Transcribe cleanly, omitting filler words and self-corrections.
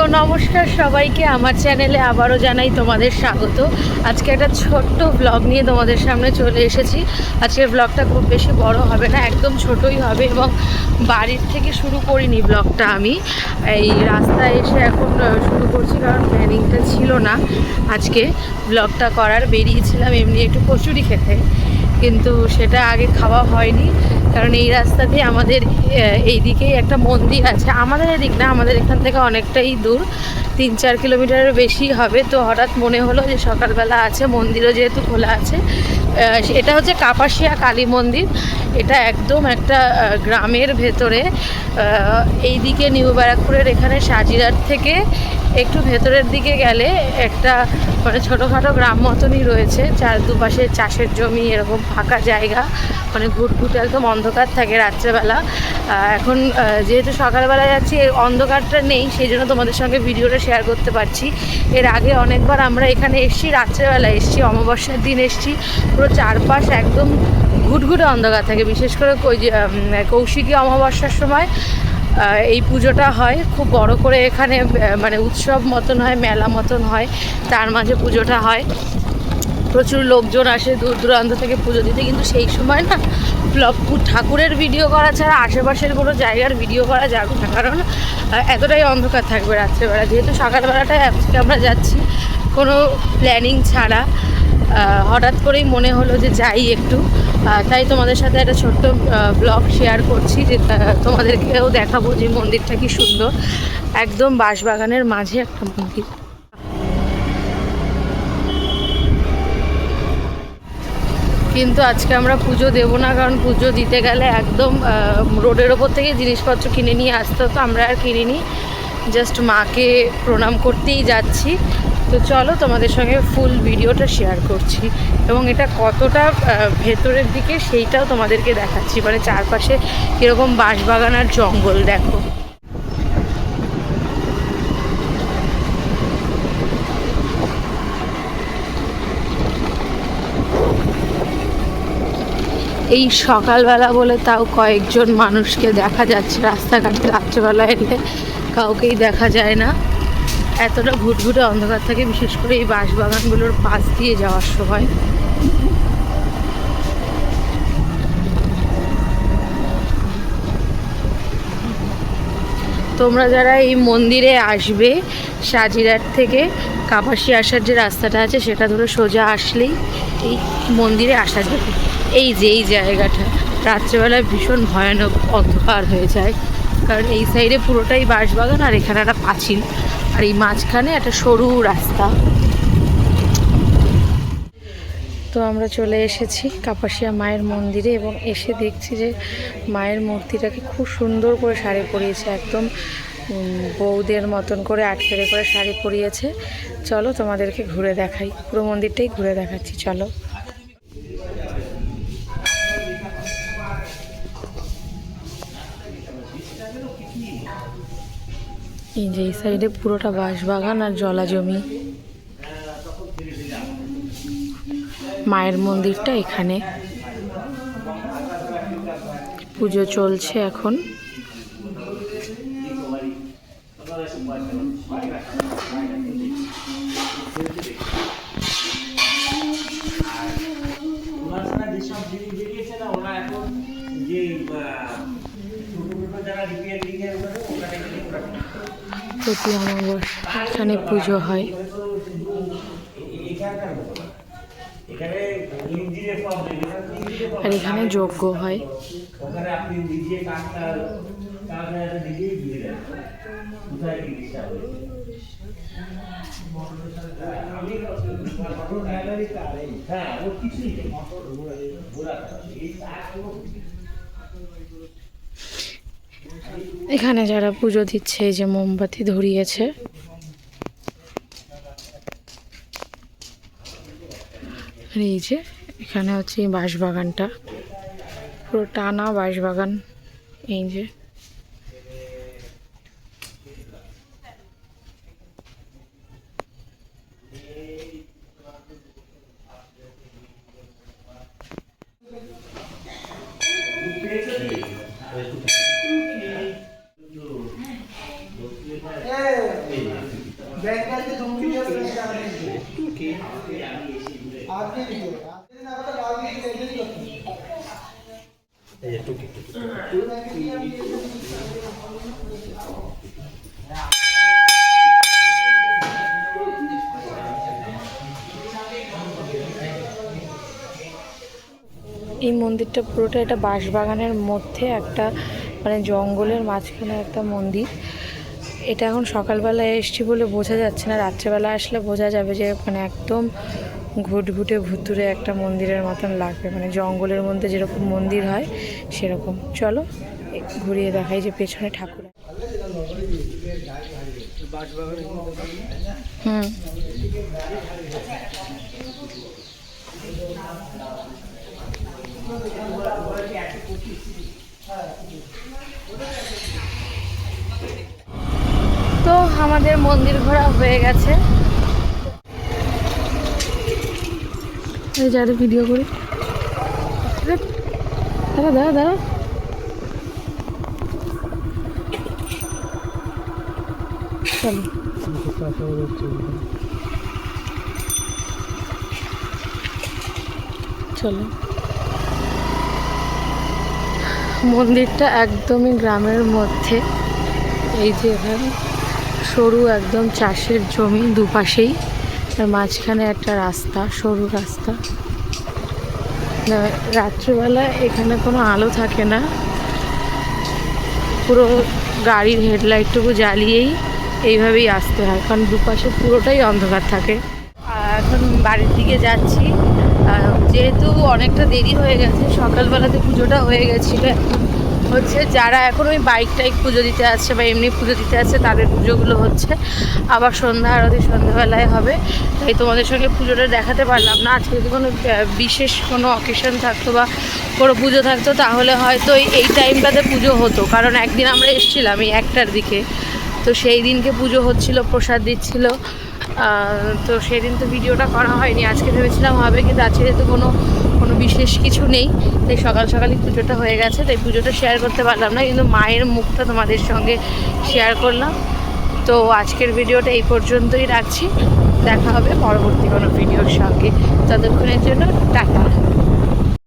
নমস্কার সবাইকে, আমার চ্যানেলে আবারও জানাই তোমাদের স্বাগত। আজকে একটা ছোট্ট ব্লগ নিয়ে তোমাদের সামনে চলে এসেছি। আজকের ব্লগটা খুব বেশি বড় হবে না, একদম ছোটই হবে এবং বাড়ির থেকে শুরু করিনি ব্লগটা। আমি এই রাস্তায় এসে এখন শুরু করছি, কারণ প্ল্যানিংটা ছিল না আজকে ব্লগটা করার। বেরিয়েছিলাম এমনি একটু কচুরি খেতে, কিন্তু সেটা আগে খাওয়া হয়নি, কারণ এই রাস্তা দিয়ে আমাদের এই দিকেই একটা মন্দির আছে। আমাদের এদিক না, আমাদের এখান থেকে অনেকটাই দূর, 3-4 কিলোমিটারের বেশি হবে। তো হঠাৎ মনে হলো যে সকালবেলা আছে, মন্দিরও যেহেতু খোলা আছে। এটা হচ্ছে কাপাসিয়া কালী মন্দির। এটা একদম একটা গ্রামের ভেতরে, এই দিকে নিউ ব্যারাকপুরের এখানে সাজিরার থেকে একটু ভেতরের দিকে গেলে একটা মানে ছোটোখাটো গ্রাম মতনই রয়েছে। দুপাশে চাষের জমি, এরকম ফাঁকা জায়গা, মানে ঘুটঘুটে একদম অন্ধকার থাকে রাত্রেবেলা। এখন যেহেতু সকালবেলা যাচ্ছি, অন্ধকারটা নেই, সেই জন্য তোমাদের সঙ্গে ভিডিওটা শেয়ার করতে পারছি। এর আগে অনেকবার আমরা এখানে এসেছি, রাত্রেবেলা এসেছি, অমাবস্যার দিন এসেছি। পুরো চারপাশ একদম ঘুটঘুটে অন্ধকার থাকে। বিশেষ করে কৌশিকী অমাবস্যার সময় এই পুজোটা হয় খুব বড় করে। এখানে মানে উৎসব মতন হয়, মেলা মতন হয়, তার মাঝে পুজোটা হয়। প্রচুর লোকজন আসে দূর দূরান্ত থেকে পুজো দিতে। কিন্তু সেই সময় না ঠাকুরের ভিডিও করা ছাড়া আশেপাশের কোনো জায়গার ভিডিও করা যাবে না, কারণ এতটাই অন্ধকার থাকবে রাত্রেবেলা। যেহেতু সকালবেলাটায় আজকে আমরা যাচ্ছি কোনো প্ল্যানিং ছাড়া, হঠাৎ করেই মনে হলো যে যাই একটু, তাই তোমাদের সাথে একটা ছোট্ট ব্লগ শেয়ার করছি, যে তোমাদেরকেও দেখাবো যে মন্দিরটা কি সুন্দর। একদম বাঁশবাগানের মাঝে একটা মন্দির। কিন্তু আজকে আমরা পুজো দেবো না, কারণ পুজো দিতে গেলে একদম রোডের ওপর থেকে জিনিসপত্র কিনে নিয়ে আসতে হতো। আমরা আর কিনিনি, জাস্ট মাকে প্রণাম করতেই যাচ্ছি। তো চলো তোমাদের সঙ্গে ফুল ভিডিওটা শেয়ার করছি, এবং এটা কতটা ভেতরের দিকে সেইটাও তোমাদেরকে দেখাচ্ছি। মানে চারপাশে কীরকম বাঁশবাগান আর জঙ্গল দেখো। এই সকালবেলা বলে তাও কয়েকজন মানুষকে দেখা যাচ্ছে রাস্তাঘাটে। রাত্রেবেলা এলে কাউকেই দেখা যায় না, এতটা ঘুটঘুটে অন্ধকার থাকে, বিশেষ করে এই বাঁশবাগানগুলোর পাশ দিয়ে যাওয়ার সময়। তোমরা যারা এই মন্দিরে আসবে, সাজিরার থেকে কাপাসিয়া আসার যে রাস্তাটা আছে সেটা ধরে সোজা আসলেই এই মন্দিরে আসা যাবে। এই যে এই জায়গাটা রাত্রেবেলায় ভীষণ ভয়ানক অন্ধকার হয়ে যায়, কারণ এই সাইডে পুরোটাই বাঁশবাগান, আর এখানে একটা পাঁচিল, আর এই মাঝখানে একটা সরু রাস্তা। তো আমরা চলে এসেছি কাপাসিয়া মায়ের মন্দিরে, এবং এসে দেখছি যে মায়ের মূর্তিটাকে খুব সুন্দর করে শাড়ি পরিয়েছে, একদম বউদের মতন করে আটকেরে করে শাড়ি পরিয়েছে। চলো তোমাদেরকে ঘুরে দেখাই, পুরো মন্দিরটাই ঘুরে দেখাচ্ছি, চলো। এই যে এই সাইডে পুরোটা বাঁশবাগান আর জলা জমি। মায়ের মন্দিরটা এখানে, পুজো চলছে এখন। প্রতি অমাবস্যা এখানে পুজো হয়। আর এখানে যজ্ঞ হয়। এখানে যারা পুজো দিচ্ছে, এই যে মোমবাতি ধরিয়েছে, আর এই যে এখানে হচ্ছে এই বাঁশবাগানটা, পুরো টানা বাঁশবাগান। এই যে এই মন্দিরটা পুরোটা এটা বাঁশবাগানের মধ্যে একটা মানে জঙ্গলের মাঝখানে একটা মন্দির। এটা এখন সকালবেলায় এসছি বলে বোঝা যাচ্ছে না, রাত্রেবেলা আসলে বোঝা যাবে যে মানে একদম ঘুটঘুটে ভুতুরে একটা মন্দিরের মতন লাগবে, মানে জঙ্গলের মধ্যে যেরকম মন্দির হয় সেরকম। চলো ঘুরিয়ে দেখাই যে পেছনে ঠাকুর। হুম, তো আমাদের মন্দির ঘোরা হয়ে গেছে। যারা ভিডিও করি দাঁড়া দাঁড়া দাঁড়া, চলো চলো। মন্দিরটা একদমই গ্রামের মধ্যে। এই যে এখানে সরু একদম চাষের জমি দুপাশেই, আর মাঝখানে একটা রাস্তা, সরু রাস্তা। রাত্রিবেলা এখানে কোনো আলো থাকে না, পুরো গাড়ির হেডলাইটটুকু জ্বালিয়েই এইভাবেই আসতে হয়, কারণ দুপাশে পুরোটাই অন্ধকার থাকে। এখন বাড়ির দিকে যাচ্ছি, যেহেতু অনেকটা দেরি হয়ে গেছে, সকালবেলাতে পুজোটা হয়ে গেছিলো। এখন হচ্ছে যারা এখন ওই বাইক পুজো দিতে আসছে বা এমনি পুজো দিতে আসছে তাদের পুজোগুলো হচ্ছে, আবার সন্ধ্যা আরতি সন্ধ্যাবেলায় হবে। তাই তোমাদের সঙ্গে পুজোটা দেখাতে পারলাম না। আজকে যদি কোনো বিশেষ কোনো অকেশন থাকতো বা কোনো পুজো থাকতো তাহলে হয়তো এই টাইমটাতে পুজো হতো, কারণ একদিন আমরা এসেছিলাম এই 1টার দিকে, তো সেই দিনকে পুজো হচ্ছিল, প্রসাদ দিচ্ছিল, তো সেদিন তো ভিডিওটা করা হয়নি। আজকে ভেবেছিলাম হবে, কিন্তু আজকে যেহেতু কোনো বিশেষ কিছু নেই, তাই সকাল সকালই পুজোটা হয়ে গেছে, তাই পুজোটা শেয়ার করতে পারলাম না, কিন্তু মায়ের মুখটা তোমাদের সঙ্গে শেয়ার করলাম। তো আজকের ভিডিওটা এই পর্যন্তই রাখছি, দেখা হবে পরবর্তী কোনো ভিডিওর সঙ্গে। ততক্ষণের জন্য টাটা।